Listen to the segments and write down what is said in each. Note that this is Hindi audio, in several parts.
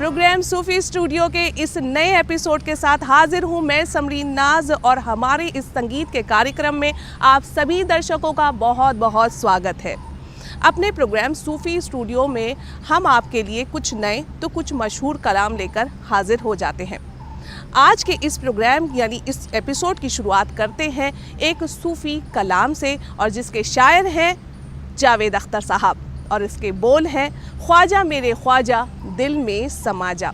प्रोग्राम सूफी स्टूडियो के इस नए एपिसोड के साथ हाजिर हूँ मैं समरीन नाज और हमारे इस संगीत के कार्यक्रम में आप सभी दर्शकों का बहुत बहुत स्वागत है। अपने प्रोग्राम सूफी स्टूडियो में हम आपके लिए कुछ नए तो कुछ मशहूर कलाम लेकर हाजिर हो जाते हैं। आज के इस प्रोग्राम यानी इस एपिसोड की शुरुआत करते हैं एक सूफी कलाम से और जिसके शायर हैं जावेद अख्तर साहब और इसके बोल हैं ख्वाजा मेरे ख्वाजा दिल में समा जा।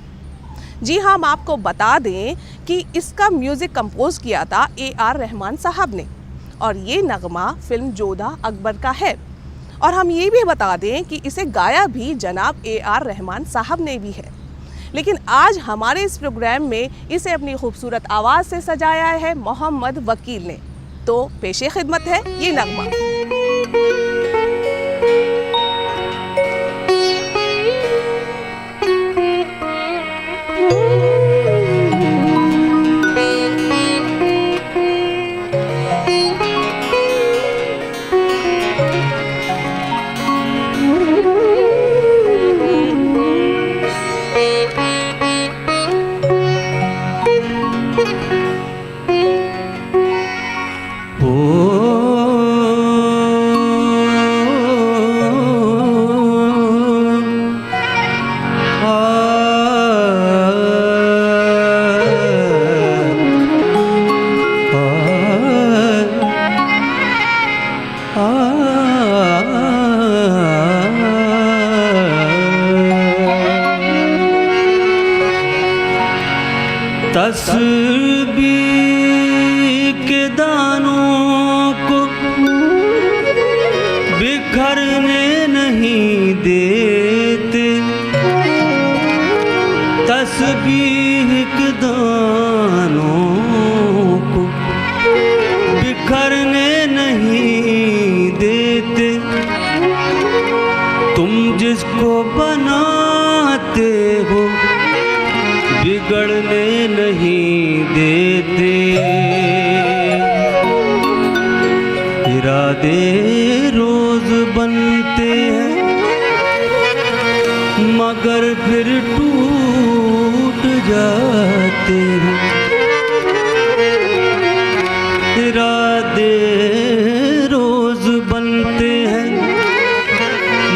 जी हाँ, हम आपको बता दें कि इसका म्यूज़िक कंपोज किया था AR रहमान साहब ने और ये नगमा फिल्म जोधा अकबर का है। और हम ये भी बता दें कि इसे गाया भी जनाब AR रहमान साहब ने भी है। लेकिन आज हमारे इस प्रोग्राम में इसे अपनी खूबसूरत आवाज़ से सजाया है मोहम्मद वकील ने। तो पेशे खिदमत है ये नगमा। तस्बीह के दानों को बिखरने नहीं देते, तस्बीह के दानों को बिखरने नहीं देते। तुम जिसको बनाते हो बिगड़ने नहीं देते। इरादे रोज बनते हैं मगर फिर टूट जाते हैं। इरादे रोज बनते हैं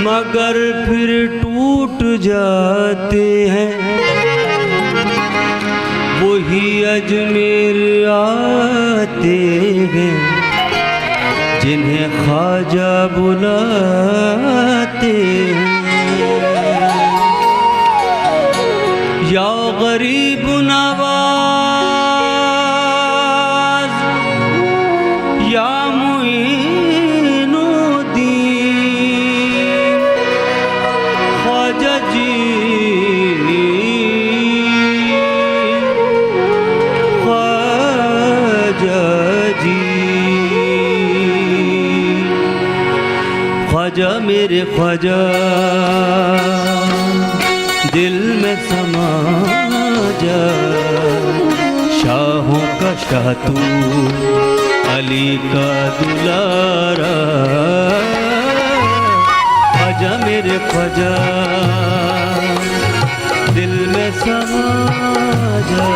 मगर फिर टूट जाते हैं। वही अजमेर आते हैं जिन्हें ख्वाजा बुलाते हैं। या गरीब नवाज या मुईनुद्दीन ख्वाजा जी ख्वाजा मेरे ख्वाजा दिल में समा जा। शाहों का शाह तू अली का दुलारा। ख्वाजा मेरे ख्वाजा दिल में समा जा।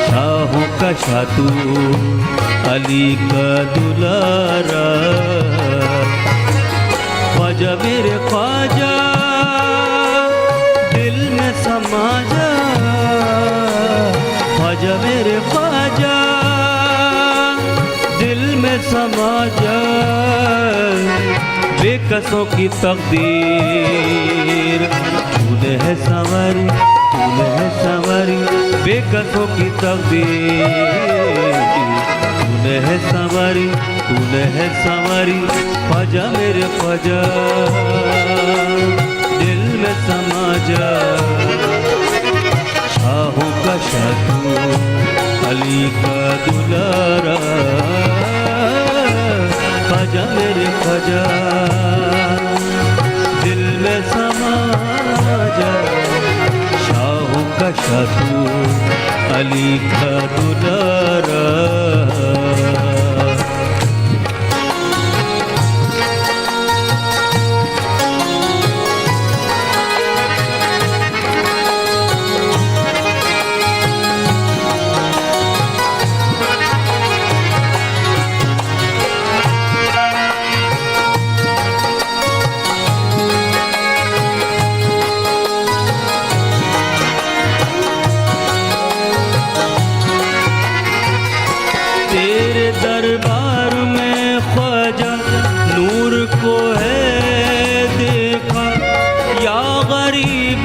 शाहों का शाह तू अली का दुलारा। ख्वाजा मेरे ख्वाजा दिल में समा जा। ख्वाजा मेरे ख्वाजा दिल में समा जा। बेकसों की तकदीर तूने है संवारी, तूने है संवारी। बेकसों की तकदीर तूने है संवारी, तूने है संवारी। ख्वाजा मेरे ख्वाजा दिल में समा जा। शाहों का शाह तू अली का दुलारा। ख्वाजा मेरे ख्वाजा दिल में समा जा। शाहों का शाह तू अली का दुलारा।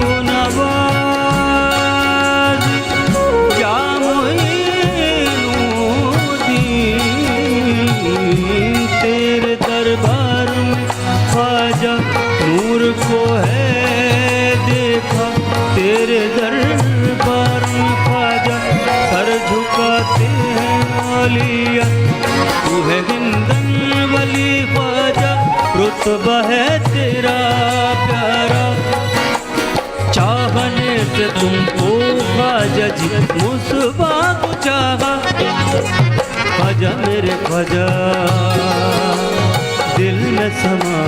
को नवाज या मोइनुद्दीन तेरे दरबार में ख्वाजा नूर को है देखा तेरे दरबार में ख्वाजा सर झुकाते हैं औलिया तू है हिंदन वली ख्वाजा रुतबा है तेरा प्यारा चाहने से तुमको ख्वाजा जी मुसबा को चाहा ख्वाजा मेरे ख्वाजा दिल में समा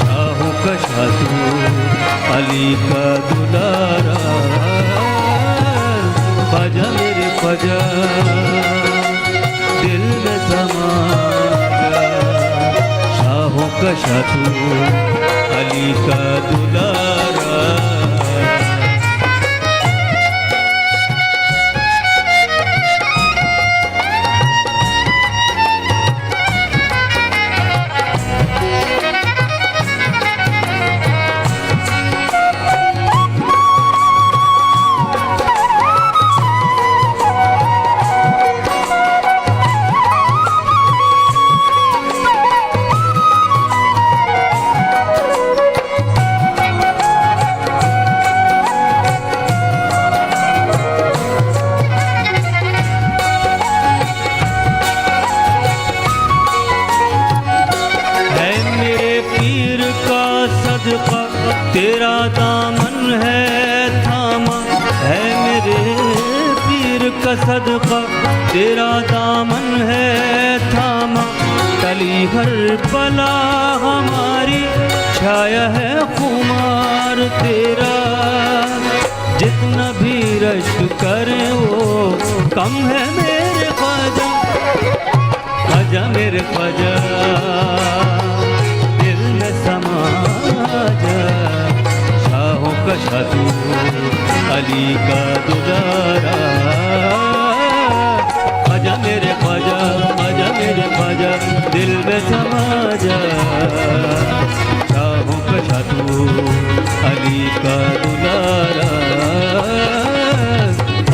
शाहों का शाह तू अली का दुलारा ख्वाजा मेरे ख्वाजा दिल में समा शाहों का शाह तू अली का दुलारा तेरा दामन है थामा है मेरे पीर का सदका तेरा दामन है थामा टली हर बला हमारी छाया है खुमार तेरा जितना भी रश्क करे वो कम है मेरे ख्वाजा ख्वाजा मेरे ख्वाजा दिल में समा जा शाहों का शाह तू अली का दुलारा ख्वाजा मेरे ख्वाजा ख्वाजा दिल में समा जा शाहों का शाह तू अली का दुलारा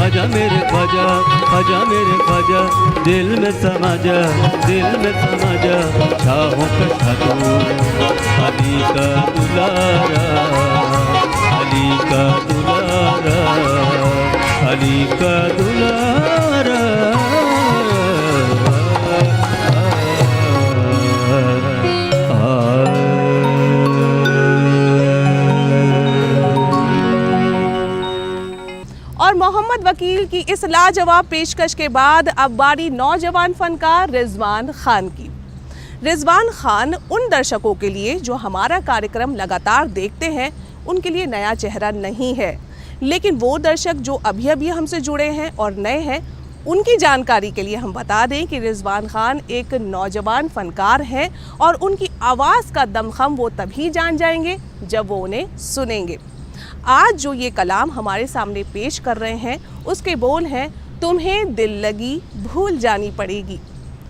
ख्वाजा मेरे ख्वाजा दिल में समा जा शाहों का शाह तू अली का दुलारा अली का दुलारा अली का दुलारा और मोहम्मद वकील की इस लाजवाब पेशकश के बाद अब बारी नौजवान फनकार रिजवान खान की। रिजवान खान उन दर्शकों के लिए जो हमारा कार्यक्रम लगातार देखते हैं उनके लिए नया चेहरा नहीं है, लेकिन वो दर्शक जो अभी अभी हमसे जुड़े हैं और नए हैं उनकी जानकारी के लिए हम बता दें कि रिजवान खान एक नौजवान फनकार हैं और उनकी आवाज़ का दमखम वो तभी जान जाएंगे जब वो उन्हें सुनेंगे। आज जो ये कलाम हमारे सामने पेश कर रहे हैं उसके बोल हैं तुम्हें दिल लगी भूल जानी पड़ेगी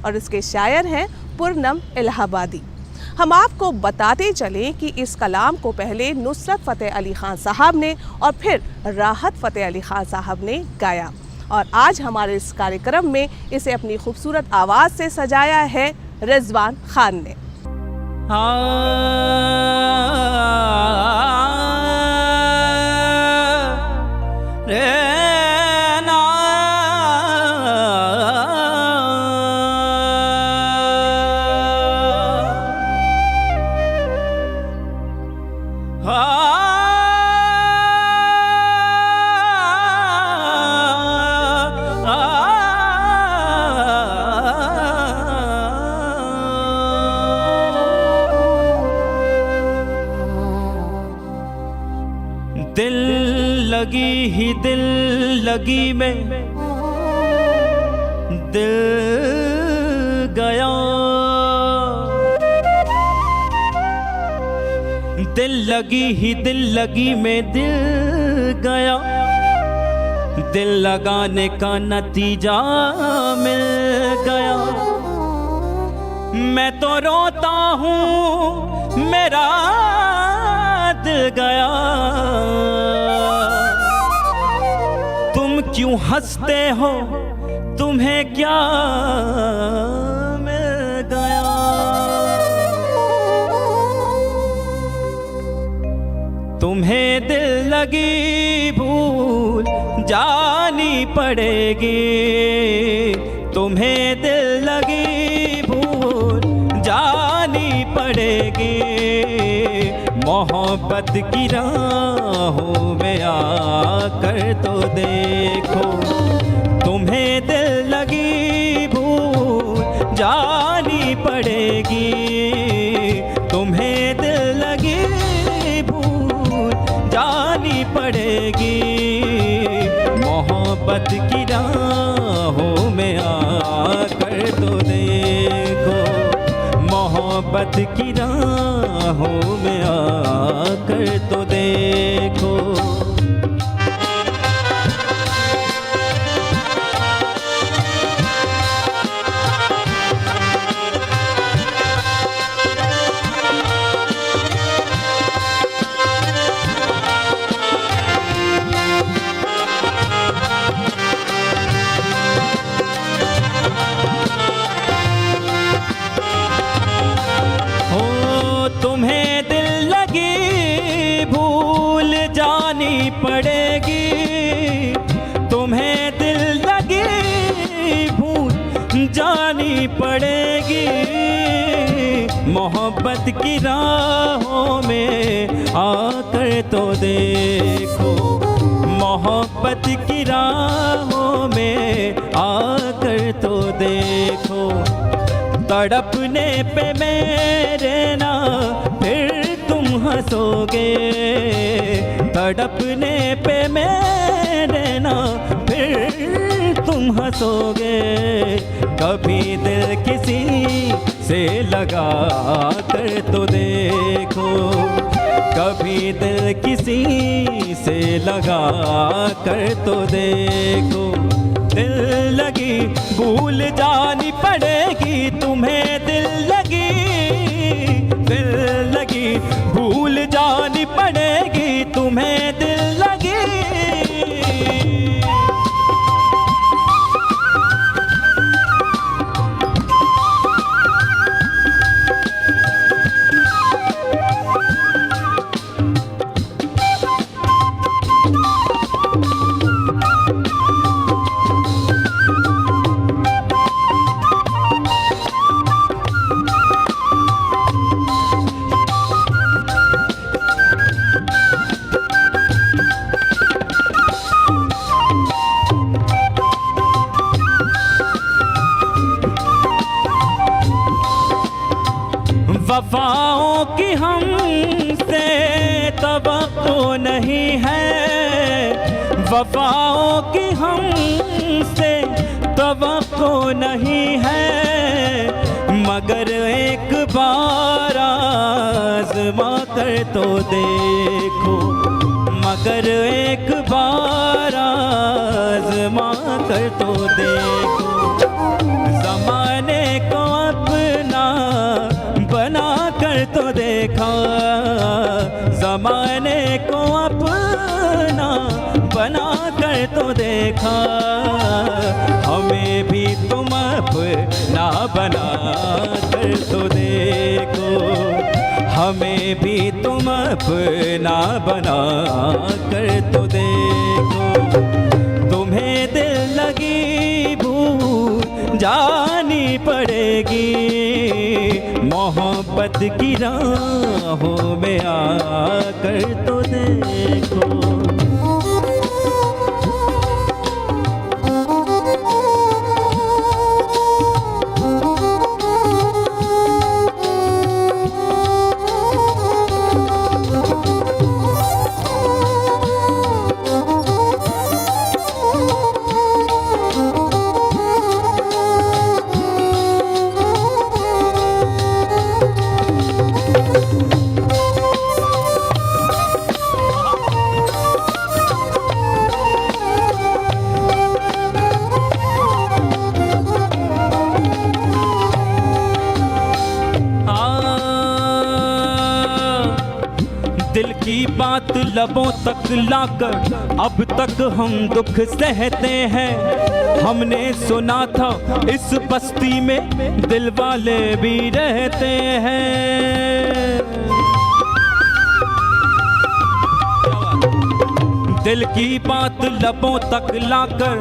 और इसके शायर हैं पूनम इलाहाबादी। हम आपको बताते चलें कि इस कलाम को पहले नुसरत फ़तेह अली ख़ान साहब ने और फिर राहत फ़तेह अली ख़ान साहब ने गाया और आज हमारे इस कार्यक्रम में इसे अपनी खूबसूरत आवाज़ से सजाया है रिजवान खान ने। दिल लगी ही दिल लगी में दिल गया, दिल लगी ही दिल लगी में दिल गया, दिल लगाने का नतीजा मिल गया। मैं तो रोता हूँ मेरा दिल गया। तुम क्यों हंसते हो, तुम्हें क्या मिल गया। तुम्हें दिल लगी भूल जानी पड़ेगी। तुम्हें दिल लगी भूल जानी पड़ेगी। मोहब्बत की राहों में आकर तो देखो। तुम्हें दिल लगी भूल जानी पड़ेगी। तुम्हें दिल लगी भूल जानी पड़ेगी। मोहब्बत की राहों में आकर तो देखो। मोहब्बत की राहों में आकर तो देखो। तुम्हें दिल लगी भूल जानी पड़ेगी। तुम्हें दिल लगी भूल जानी पड़ेगी। मोहब्बत की राहों में आकर तो देखो। मोहब्बत की राहों में आकर तो देखो। तड़पने पे मेरे ना फिर तुम हंसोगे। तड़पने पे मेरे ना फिर तुम हंसोगे। कभी दिल किसी से लगा कर तो देखो। कभी दिल किसी से लगा कर तो देखो। दिल लगी भूल जानी पड़ेगी। तुम्हें दिल लगी भूल जानी पड़ेगी। तुम्हें दिल लगी। वफाओं की हमसे तवक्को नहीं है। वफाओं की हमसे तवक्को नहीं है। मगर एक बार आज़मा कर तो देखो। मगर एक बार आज़मा कर तो देखो। ज़माने को अपना बना कर तो देखा। ज़माने को अपना बना कर तो देखा। हमें भी तुम अपना बना कर तो देखो। हमें भी तुम अपना बना कर तो देखो। तुम्हें दिल लगी भूल जानी पड़ेगी। मोहब्बत की राहों में आकर तो देखो। बात लबों तक लाकर अब तक हम दुख सहते हैं। हमने सुना था इस बस्ती में दिल वाले भी रहते हैं। दिल की बात लबों तक लाकर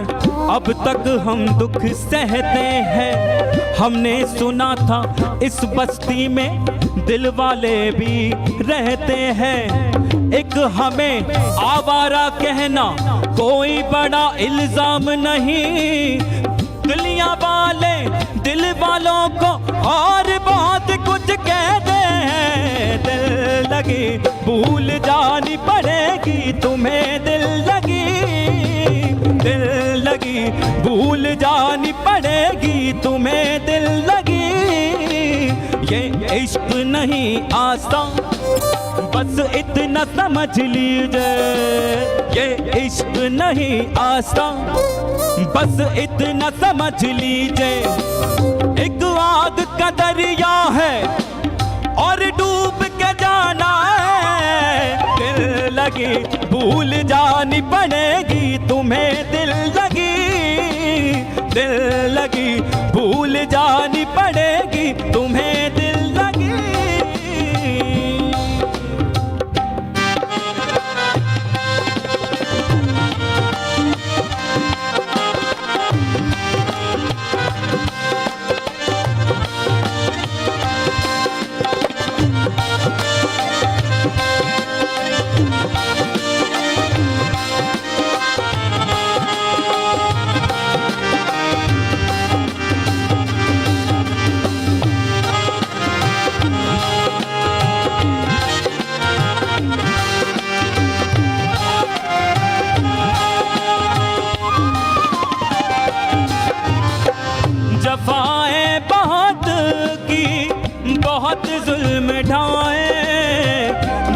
अब तक हम दुख सहते हैं। हमने सुना था इस बस्ती में दिल वाले भी रहते हैं। एक हमें आवारा कहना कोई बड़ा इल्जाम नहीं। दुनिया वाले दिल वालों को और बहुत कुछ कहते हैं। दिल लगी भूल जानी पड़ेगी तुम्हें, दिल लगी, दिल लगी भूल जानी पड़ेगी तुम्हें, दिल लगी। ये इश्क नहीं आसान, बस इतना समझ लीजिए। ये इश्क नहीं आसान, बस इतना समझ लीजिए। एक आग का दरिया है और डूब के जाना है। दिल लगी भूल जानी पड़ेगी तुम्हें, दिल लगी, दिल लगी भूल जानी पड़ेगी तुम्हें, दिल लगी। जफाएं बहुत की, बहुत जुल्म ढाए।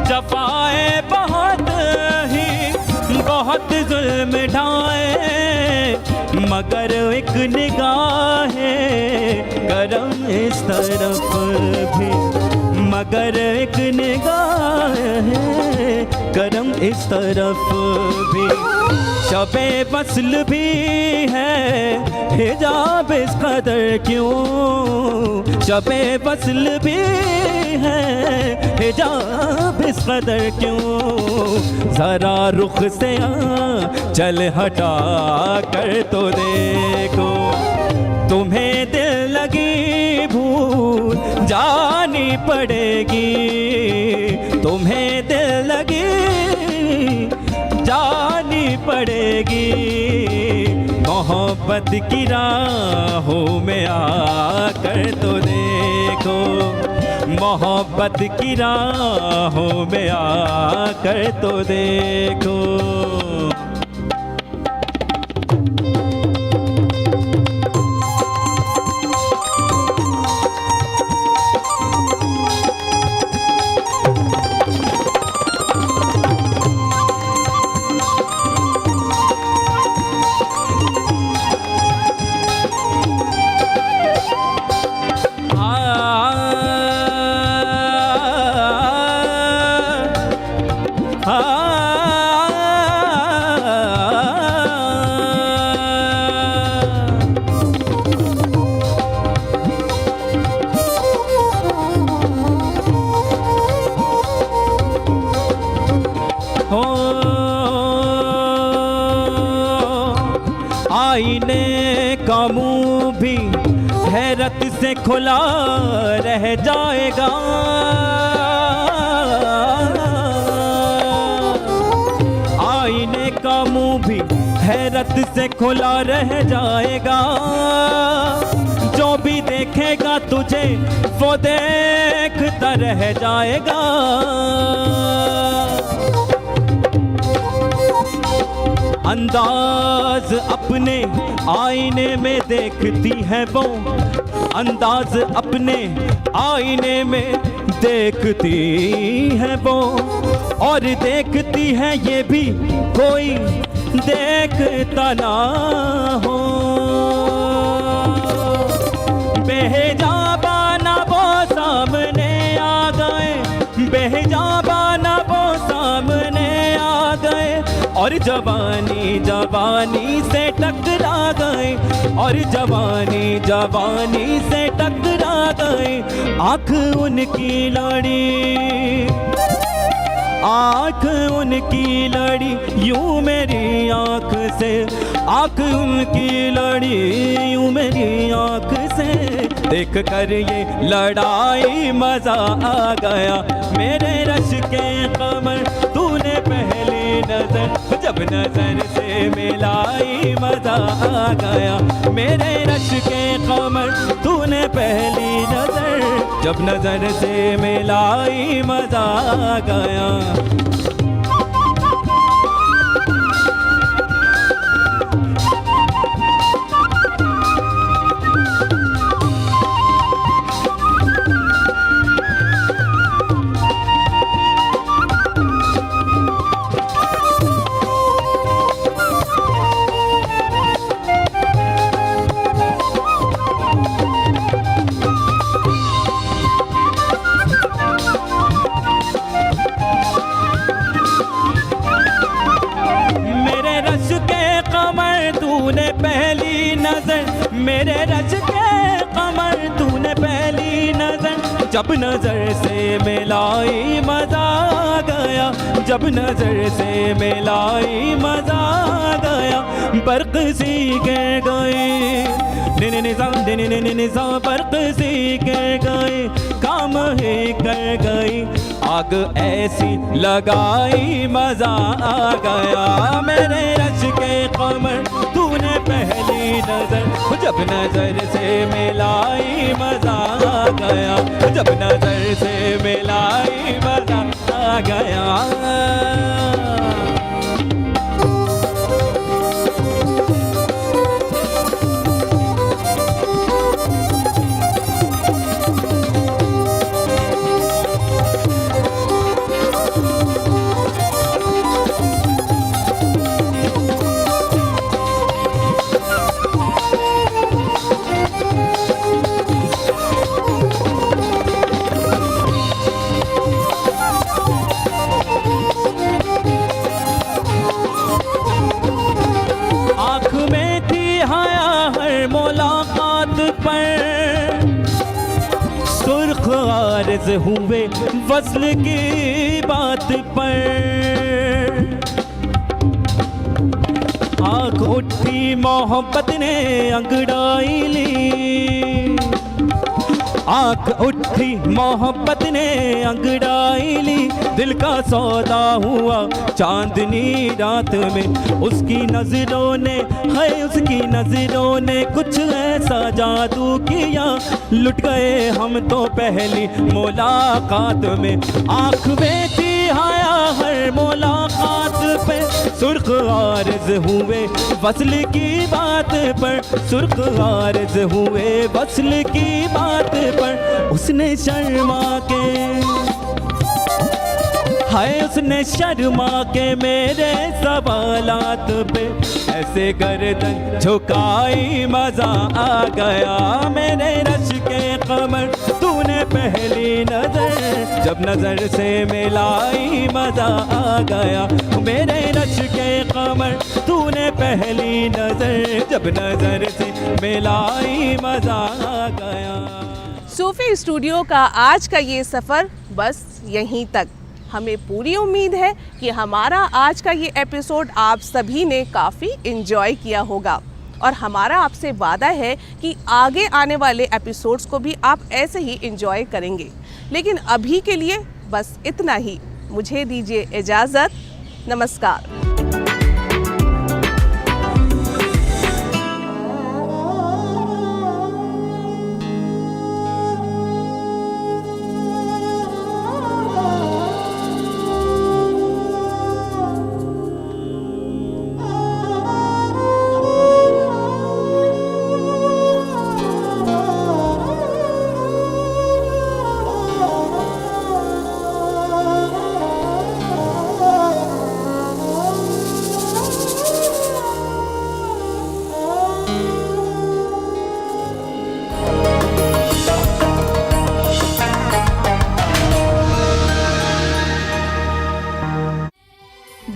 जफाएं बहुत ही, बहुत जुल्म ढाए। मगर एक निगाह करम इस तरफ भी, मगर एक निगाह करम इस तरफ भी। शबे वस्ल भी है हिजाब इस कदर क्यों, शबे वस्ल भी है हिजाब इस कदर क्यों। जरा रुख से चल हटा कर तो देखो, तुम्हें दिल लगी भूल जानी पड़ेगी। तुम्हें दिल लगी जानी पड़ेगी। मोहब्बत की राहों में आकर तो देखो, मोहब्बत की राहों में आकर तो देखो। आईने का मुंह भी हैरत से खुला रह जाएगा। आईने का मुंह भी हैरत से खुला रह जाएगा। जो भी देखेगा तुझे वो देखता रह जाएगा। अंदाज अपने आईने में देखती है वो, अंदाज अपने आईने में देखती है वो। और देखती है ये भी कोई देखता ना हो। बेहिजाबाना वो सामने आ गए, बेहिजाबाना वो सामने गए और जवानी जवानी से टकरा गए और जवानी जवानी से टकरा गए। आँख उनकी लड़ी, आँख उनकी लड़ी यूं मेरी आँख से, आँख उनकी लड़ी यूं मेरी आँख से। देख कर ये लड़ाई मजा आ गया, मेरे रश के कमर तूने पहली नजर जब नजर से मिलाई मजा आ गया। मेरे रश के कमर तूने पहली नजर जब नजर से मिलाई मजा आ गया। मेरे रज के कमर तूने पहली नजर जब नजर से मिलाई मजा आ गया, जब नजर से मिलाई मजा आ गया। बर्क सी गिर गई निजा बर्क सी गिर गई, काम ही कर गई आग ऐसी लगाई मजा आ गया। मेरे रज के कमर तूने पहली नजर जब नजर से मिलाई मजा आ गया, जब नजर से मिलाई मजा आ गया। सुर्ख आरिज़ हुए वस्ल की बात पर, आँख उठी मोहब्बत ने अंगड़ाई ली, आँख उठी मोहब्बत ने अंगड़ाई ली। दिल का सौदा हुआ चांदनी रात में, उसकी नजरों ने है उसकी नजरों ने कुछ ऐसा जादू किया, लुट गए हम तो पहली मुलाकात में। आँख में थी हाया हर मुलाकात पे, सुर्ख आरिज़ हुए वस्ल की बात पर, सुर्ख आरिज़ हुए वस्ल की बात पर। उसने शर्मा के हाय उसने शर्मा के मेरे सवालात पे ऐसे गर्दन झुकाई मजा आ गया। मेरे रश के कमर तूने पहली नजर जब नजर से मिलाई मजा आ गया। मेरे रश के कमर तूने पहली नजर जब नजर से मिलाई मजा आ गया। सूफी स्टूडियो का आज का ये सफ़र बस यहीं तक। हमें पूरी उम्मीद है कि हमारा आज का ये एपिसोड आप सभी ने काफ़ी इन्जॉय किया होगा और हमारा आपसे वादा है कि आगे आने वाले एपिसोड्स को भी आप ऐसे ही इन्जॉय करेंगे। लेकिन अभी के लिए बस इतना ही, मुझे दीजिए इजाज़त। नमस्कार।